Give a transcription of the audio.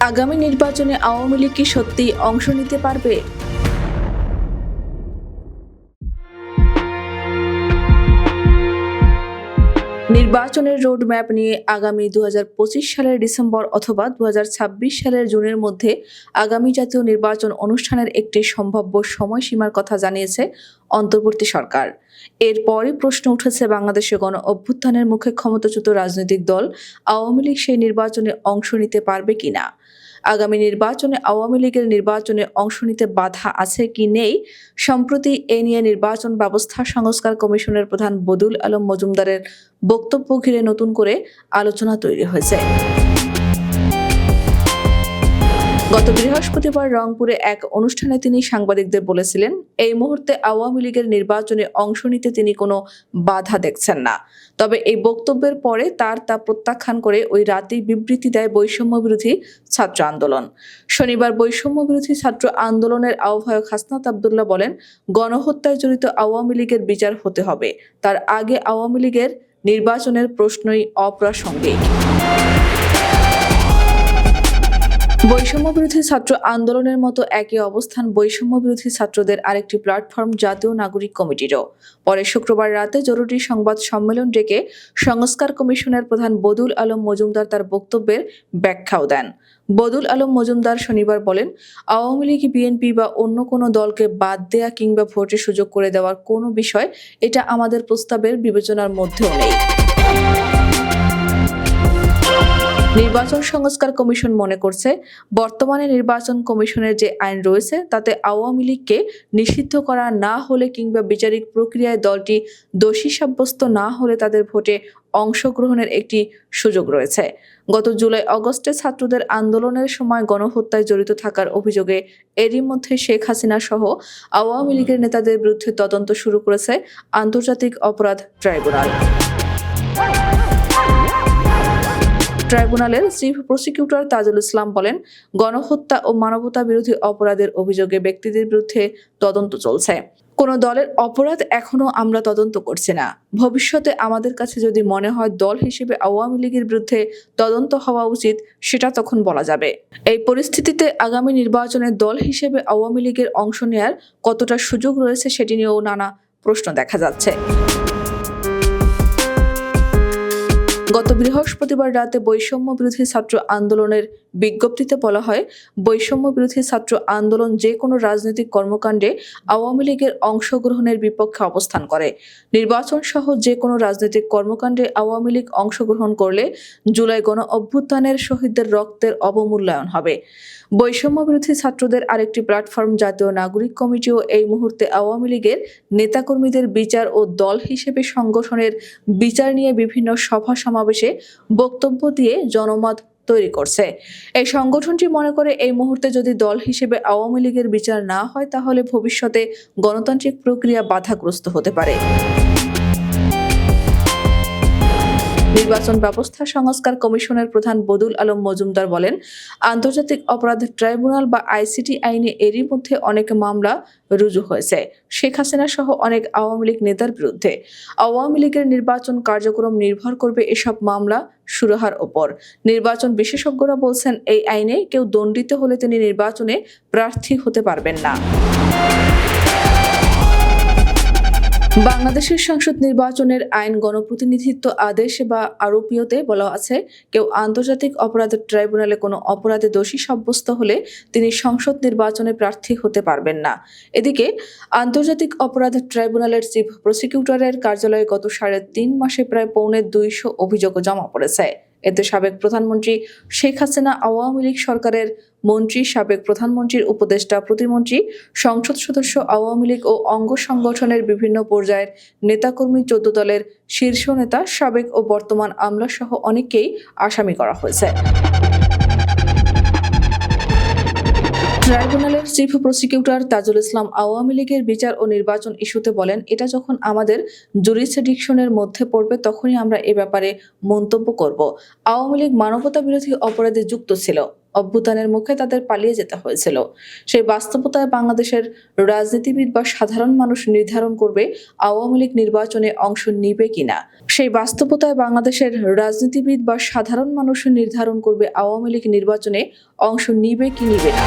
আগামী নির্বাচনে আওয়ামী লীগ কি সত্যিই অংশ নিতে পারবে? নির্বাচনের রোডম্যাপ নিয়ে আগামী 2025 সালের ডিসেম্বর অথবা 2026 সালের জুনের মধ্যে আগামী জাতীয় নির্বাচন অনুষ্ঠানের একটি সম্ভাব্য সময়সীমার কথা জানিয়েছে অন্তর্বর্তী সরকার। এরপরই প্রশ্ন উঠেছে, বাংলাদেশে গণ অভ্যুত্থানের মুখে ক্ষমতাচ্যুত রাজনৈতিক দল আওয়ামী লীগ সেই নির্বাচনে অংশ নিতে পারবে কিনা। আগামী নির্বাচনে আওয়ামী লীগের নির্বাচনে অংশ নিতে বাধা আছে কি নেই, সম্প্রতি এ নিয়ে নির্বাচন ব্যবস্থা সংস্কার কমিশনের প্রধান বদিউল আলম মজুমদারের বক্তব্য ঘিরে নতুন করে আলোচনা তৈরি হয়েছে। গত বৃহস্পতিবার রংপুরে এক অনুষ্ঠানে তিনি সাংবাদিকদের বলেছিলেন, এই মুহূর্তে আওয়ামী লীগের নির্বাচনে অংশ নিতে তিনি কোনো বাধা দেখছেন না। তবে এই বক্তব্যের পরে তা প্রত্যাখ্যান করে ওই রাতেই বিবৃতি দেয় বৈষম্য বিরোধী ছাত্র আন্দোলন। শনিবার বৈষম্য বিরোধী ছাত্র আন্দোলনের আহ্বায়ক হাসনাত আব্দুল্লাহ বলেন, গণহত্যায় জড়িত আওয়ামী লীগের বিচার হতে হবে, তার আগে আওয়ামী লীগের নির্বাচনের প্রশ্নই অপ্রাসঙ্গিক। বৈষম্য বিরোধী ছাত্র আন্দোলনের মতো একই অবস্থান বৈষম্য বিরোধী ছাত্রদের আরেকটি প্ল্যাটফর্ম জাতীয় নাগরিক কমিটিরও। পরে শুক্রবার রাতে জরুরি সংবাদ সম্মেলন ডেকে সংস্কার কমিশনের প্রধান বদিউল আলম মজুমদার তার বক্তব্যের ব্যাখ্যাও দেন। বদিউল আলম মজুমদার শনিবার বলেন, আওয়ামী লীগ, বিএনপি বা অন্য কোনো দলকে বাদ দেয়া কিংবা ভোটের সুযোগ করে দেওয়ার কোনো বিষয় এটা আমাদের প্রস্তাবের বিবেচনার মধ্যেও নেই। নির্বাচন সংস্কার কমিশন মনে করছে, বর্তমানে নির্বাচন কমিশনের যে আইন রয়েছে তাতে আওয়ামী লীগকে নিষিদ্ধ করা না হলে কিংবা বিচারিক প্রক্রিয়ায় দলটি দোষী সাব্যস্ত না হলে তাদের ভোটে অংশগ্রহণের একটি সুযোগ রয়েছে। গত জুলাই-আগস্টে ছাত্রদের আন্দোলনের সময় গণহত্যায় জড়িত থাকার অভিযোগে এরই মধ্যে শেখ হাসিনা সহ আওয়ামী লীগের নেতাদের বিরুদ্ধে তদন্ত শুরু করেছে আন্তর্জাতিক অপরাধ ট্রাইব্যুনাল। ট্রাইব্যুনালের চিফ প্রসিকিউটর তাজুল ইসলাম বলেন, গণহত্যা ও মানবতা বিরোধী অপরাধের অভিযোগে ব্যক্তিদের বিরুদ্ধে তদন্ত চলছে। কোন দলের অপরাধ এখনো আমরা তদন্ত করছি না। ভবিষ্যতে আমাদের কাছে যদি মনে হয় দল হিসেবে আওয়ামী লীগের বিরুদ্ধে তদন্ত হওয়া উচিত, সেটা তখন বলা যাবে। এই পরিস্থিতিতে আগামী নির্বাচনে দল হিসেবে আওয়ামী লীগের অংশ নেয়ার কতটা সুযোগ রয়েছে সেটি নিয়েও নানা প্রশ্ন দেখা যাচ্ছে। গত বৃহস্পতিবার রাতে বৈষম্য বিরোধী ছাত্র আন্দোলনের বিজ্ঞপ্তিতে বলা হয়, বৈষম্য বিরোধী ছাত্র আন্দোলন যে কোনো রাজনৈতিক কর্মকাণ্ডে আওয়ামী লীগের অংশগ্রহণের বিপক্ষে অবস্থান করে। নির্বাচন সহ যে কোনো রাজনৈতিক কর্মকাণ্ডে আওয়ামী লীগ অংশগ্রহণ করলে জুলাই গণ অভ্যুত্থানের শহীদদের রক্তের অবমূল্যায়ন হবে। বৈষম্য বিরোধী ছাত্রদের আরেকটি প্ল্যাটফর্ম জাতীয় নাগরিক কমিটিও এই মুহূর্তে আওয়ামী লীগের নেতাকর্মীদের বিচার ও দল হিসেবে সংগঠনের বিচার নিয়ে বিভিন্ন সভা সমাবেশে বক্তব্য দিয়ে জনমত তৈরি করছে। এই সংগঠনটি মনে করে, এই মুহূর্তে যদি দল হিসেবে আওয়ামী লীগের বিচার না হয় তাহলে ভবিষ্যতে গণতান্ত্রিক প্রক্রিয়া বাধাগ্রস্ত হতে পারে। নির্বাচন ব্যবস্থা সংস্কার কমিশনের প্রধান বদিউল আলম মজুমদার বলেন, আন্তর্জাতিক অপরাধ ট্রাইব্যুনাল বা আইসিটি আইনে এরই মধ্যে অনেক মামলা রুজু হয়েছে শেখ হাসিনা সহ অনেক আওয়ামী লীগ নেতার বিরুদ্ধে। আওয়ামী লীগের নির্বাচন কার্যক্রম নির্ভর করবে এসব মামলা সুরাহার ওপর। নির্বাচন বিশেষজ্ঞরা বলছেন, এই আইনে কেউ দণ্ডিত হলে তিনি নির্বাচনে প্রার্থী হতে পারবেন না। বাংলাদেশের সংসদ নির্বাচনের আইন গণপ্রতিনিধিত্ব আদেশ বা আরোপীয়তে বলা আছে, কেউ আন্তর্জাতিক অপরাধ ট্রাইব্যুনালে কোনো অপরাধে দোষী সাব্যস্ত হলে তিনি সংসদ নির্বাচনে প্রার্থী হতে পারবেন না। এদিকে আন্তর্জাতিক অপরাধ ট্রাইব্যুনালের চিফ প্রসিকিউটরের কার্যালয়ে গত 3.5 মাসে প্রায় 250 অভিযোগ জমা পড়েছে। এতে সাবেক প্রধানমন্ত্রী শেখ হাসিনা, আওয়ামী লীগ সরকারের মন্ত্রী, সাবেক প্রধানমন্ত্রীর উপদেষ্টা প্রতিমন্ত্রী, সংসদ সদস্য, আওয়ামী লীগ ও অঙ্গ সংগঠনের বিভিন্ন পর্যায়ের নেতাকর্মী, 14 দলের শীর্ষ নেতা, সাবেক ও বর্তমান আমলা সহ অনেককেই আসামি করা হয়েছে। ট্রাইব্যুনালের চিফ প্রসিকিউটর তাজুল ইসলাম আওয়ামী লীগের বিচার ও নির্বাচন ইস্যুতে বলেন, এটা যখন আমাদের জুরিসডিকশনের মধ্যে পড়বে তখনই আমরা এ ব্যাপারে মন্তব্য করব। আওয়ামী লীগ মানবতা বিরোধী অপরাধে যুক্ত ছিল। অভ্যুত্থানের মুখে তাদের পালিয়ে যেতে হয়েছিল। সেই বাস্তবতায় বাংলাদেশের রাজনীতিবিদ বা সাধারণ মানুষ নির্ধারণ করবে আওয়ামী লীগ নির্বাচনে অংশ নিবে কিনা। সেই বাস্তবতায় বাংলাদেশের রাজনীতিবিদ বা সাধারণ মানুষ নির্ধারণ করবে আওয়ামী লীগ নির্বাচনে অংশ নিবে কি নিবে না।